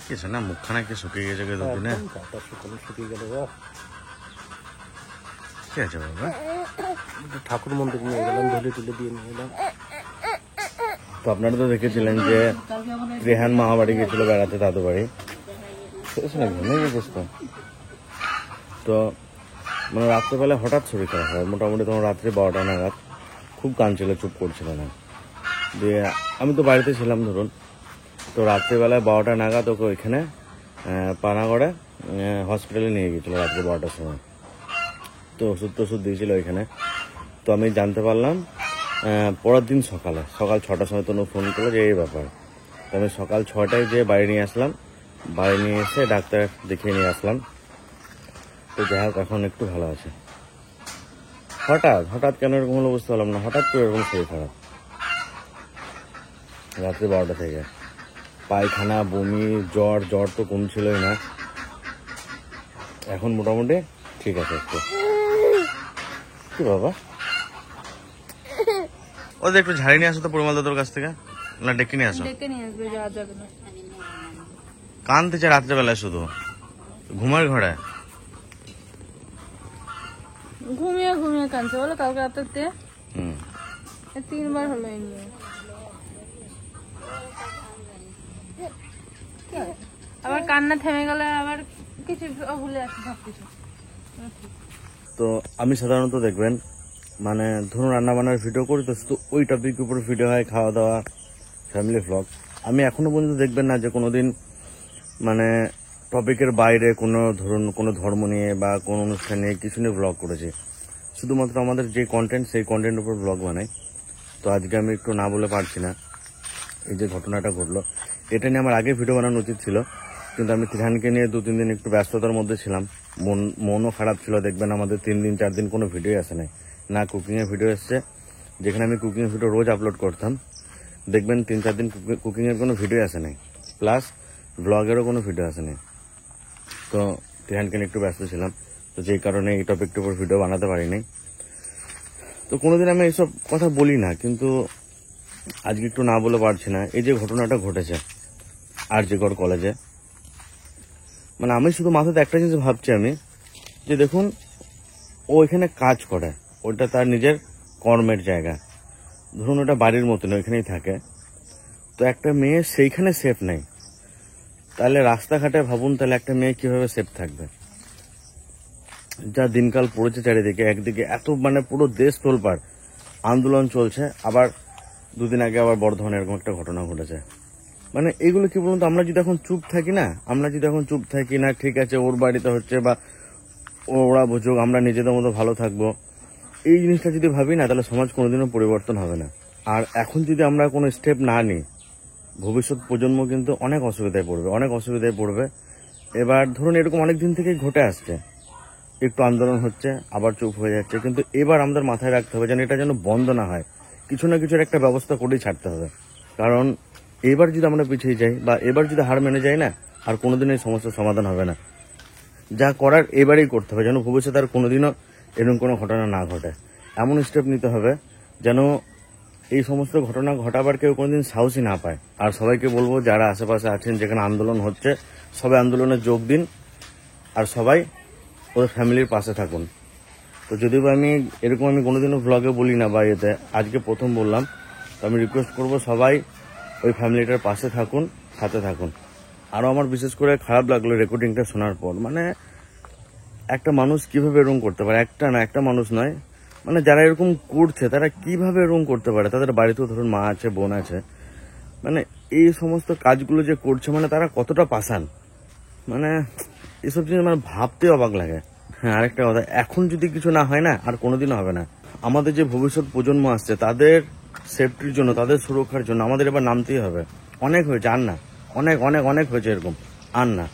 কিছু না, মুখখানা কি শুকিয়ে গেছে দুদিনে? শুকিয়ে গেল। কি আছে বাবা? ঠাকুর মন্দির নিয়ে গেলাম, ধুলে তুলে দিয়ে নিয়ে এলাম। তো আপনারা তো দেখেছিলেন যে রেহান মামা বাড়ি গেছিল বেড়াতে, দাদু বাড়ি। ঘুমিয়ে গেছিস তো মানে রাত্রেবেলা হঠাৎ শরীর খারাপ হয়, মোটামুটি তখন রাত্রে 12টা নাগাদ। খুব কাঁদছিল, চুপ করছিল না। দিয়ে আমি তো বাড়িতে ছিলাম ধরুন, তো রাত্রিবেলায় 12টা নাগাদ ওকে ওইখানে পানাগড়ে হসপিটালে নিয়ে গেছিলো রাত্রে 12টার সময়। তো ওষুধ টষুধ দিয়েছিল ওইখানে। তো আমি জানতে পারলাম পরের দিন সকাল 6টার সময় তনু ফোন করলো যে এই ব্যাপার। তো আমি সকাল 6টায় যেয়ে বাড়ি নিয়ে আসলাম, বাড়ি নিয়ে এসে ডাক্তার দেখিয়ে নিয়ে আসলাম। তো যাই হোক এখন একটু ভালো আছে। হঠাৎ কেন এরকম হলো বুঝতে পারলাম না, হঠাৎ করে এরকম শরীর খারাপ রাত্রে 12টা থেকে। পায়খানা, বমি, জ্বর তো কমছিলই না। এখন মোটামুটি ঠিক আছে একটু। কি বাবা, ওদের একটু ঝাড়ি নিয়ে আসো তো পরিমল দাদুর কাছ থেকে, না ডেকে নিয়ে আসো। কানতেছে রাত্রেবেলায় শুধু, ঘুমার ঘরে ঘুমিয়ে কাঁদছে বলো। কালকে রাতে 3বার হলো এই নিয়ে। আবার কান্না থেমে গেলে আবার কিছু ভুলে আসে সবকিছু। তো আমি সাধারণত দেখবেন মানে ধরুন রান্না বান্নার ভিডিও করি, তো শুধু ওই টপিক উপরে ভিডিও হয়, খাওয়া দাওয়া, ফ্যামিলি ভ্লগ। আমি এখনো পর্যন্ত দেখবেন না যে কোনোদিন মানে টপিকের বাইরে কোনো ধরুন কোনো ধর্ম নিয়ে বা কোনো অনুষ্ঠান নিয়ে কিছু নিয়ে ভ্লগ করেছি। শুধুমাত্র আমাদের যে কন্টেন্ট, সেই কন্টেন্টের উপর ভ্লগ বানাই। তো আজকে আমি একটু না বলে পারছি না। এই যে ঘটনাটা ঘটলো, এটা নিয়ে আমার আগে ভিডিও বানানো উচিত ছিল, কিন্তু আমি ত্রিহানকে নিয়ে 2-3 দিন একটু ব্যস্ততার মধ্যে ছিলাম। মনও খারাপ ছিল। দেখবেন আমাদের 3 দিন 4 দিন কোনো ভিডিও আসে নাই, না কুকিংয়ের ভিডিও এসছে। যেখানে আমি কুকিংয়ের ভিডিও রোজ আপলোড করতাম, দেখবেন 3-4 দিন কুকিংয়ের কোনো ভিডিও আসে নাই, প্লাস ব্লগেরও কোনো ভিডিও আসে নাই। তো ত্রিহানকে নিয়ে একটু ব্যস্ত ছিলাম, তো যেই কারণে এই টপিকটার উপর ভিডিও বানাতে পারিনি। তো কোনোদিন আমি এইসব কথা বলি না, কিন্তু আজকে একটু না বলে পারছি না। এই যে ঘটনাটা ঘটেছে আরজিকর কলেজে, মানে আমি শুধু মাথাতে একটা জিনিস ভাবছি আমি, যে দেখুন ও এখানে কাজ করে, ওটা তার নিজের কর্মের জায়গা, ধরুন ওটা বাড়ির মতন ওইখানেই থাকে। তো একটা মেয়ে সেইখানে সেফ নেই, তাহলে রাস্তাঘাটে ভাবুন তাহলে একটা মেয়ে কিভাবে সেফ থাকবে। যা দিনকাল পড়েছে চারিদিকে, একদিকে এত মানে পুরো দেশ তোলপাড়, আন্দোলন চলছে, আবার 2 দিন আগে আবার বর্ধমানে এরকম একটা ঘটনা ঘটেছে। মানে এগুলো কি বলুন তো, আমরা যদি এখন চুপ থাকি না ঠিক আছে ওর বাড়িতে হচ্ছে বা ওরা বুঝুক, আমরা নিজেদের মতো ভালো থাকবো, এই জিনিসটা যদি ভাবি না, তাহলে সমাজ কোনোদিনও পরিবর্তন হবে না। আর এখন যদি আমরা কোনো স্টেপ না নিই, ভবিষ্যৎ প্রজন্ম কিন্তু অনেক অসুবিধায় পড়বে। এবার ধরুন এরকম অনেক দিন থেকেই ঘটে আসছে, একটু আন্দোলন হচ্ছে আবার চুপ হয়ে যাচ্ছে, কিন্তু এবার আমাদের মাথায় রাখতে হবে যেন এটা যেন বন্ধ না হয়, কিছু না কিছুর একটা ব্যবস্থা করেই ছাড়তে হবে। কারণ এবার যদি আমরা পিছিয়ে যাই বা এবার যদি হার মেনে যাই না, আর কোনোদিন এই সমস্যার সমাধান হবে না। যা করার এবারেই করতে হবে, যেন ভবিষ্যতে আর কোনোদিনও এরকম কোনো ঘটনা না ঘটে। এমন স্টেপ নিতে হবে যেন এই সমস্ত ঘটনা ঘটাবার কেউ কোনোদিন সাহসই না পায়। আর সবাইকে বলবো যারা আশেপাশে আছেন, যেখানে আন্দোলন হচ্ছে, সবাই আন্দোলনে যোগ দিন, আর সবাই ওদের ফ্যামিলির পাশে থাকুন। তো যদিও আমি কোনোদিনও ব্লগে বলি না বা এতে, আজকে প্রথম বললাম। তো আমি রিকোয়েস্ট করবো সবাই ওই ফ্যামিলিটার পাশে থাকুন, সাথে থাকুন। আরও আমার বিশেষ করে খারাপ লাগলো রেকর্ডিংটা শোনার পর, মানে একটা মানুষ কিভাবে এরকম করতে পারে, একটা মানুষ নয়, মানে যারা এরকম করছে তারা কিভাবে এরকম করতে পারে। তাদের বাড়িতেও ধরুন মা আছে, বোন আছে, মানে এই সমস্ত কাজগুলো যে করছে, মানে তারা কতটা পাষাণ, মানে এসব জিনিস মানে ভাবতে অবাক লাগে। হ্যাঁ, আরেকটা কথা, এখন যদি কিছু না হয় না, আর কোনোদিনও হবে না। আমাদের যে ভবিষ্যৎ প্রজন্ম আসছে, তাদের সেফটির জন্য, তাদের সুরক্ষার জন্য আমাদের এবার নামতেই হবে। অনেক হয়েছে, আর না, অনেক হয়েছে এরকম, আর না।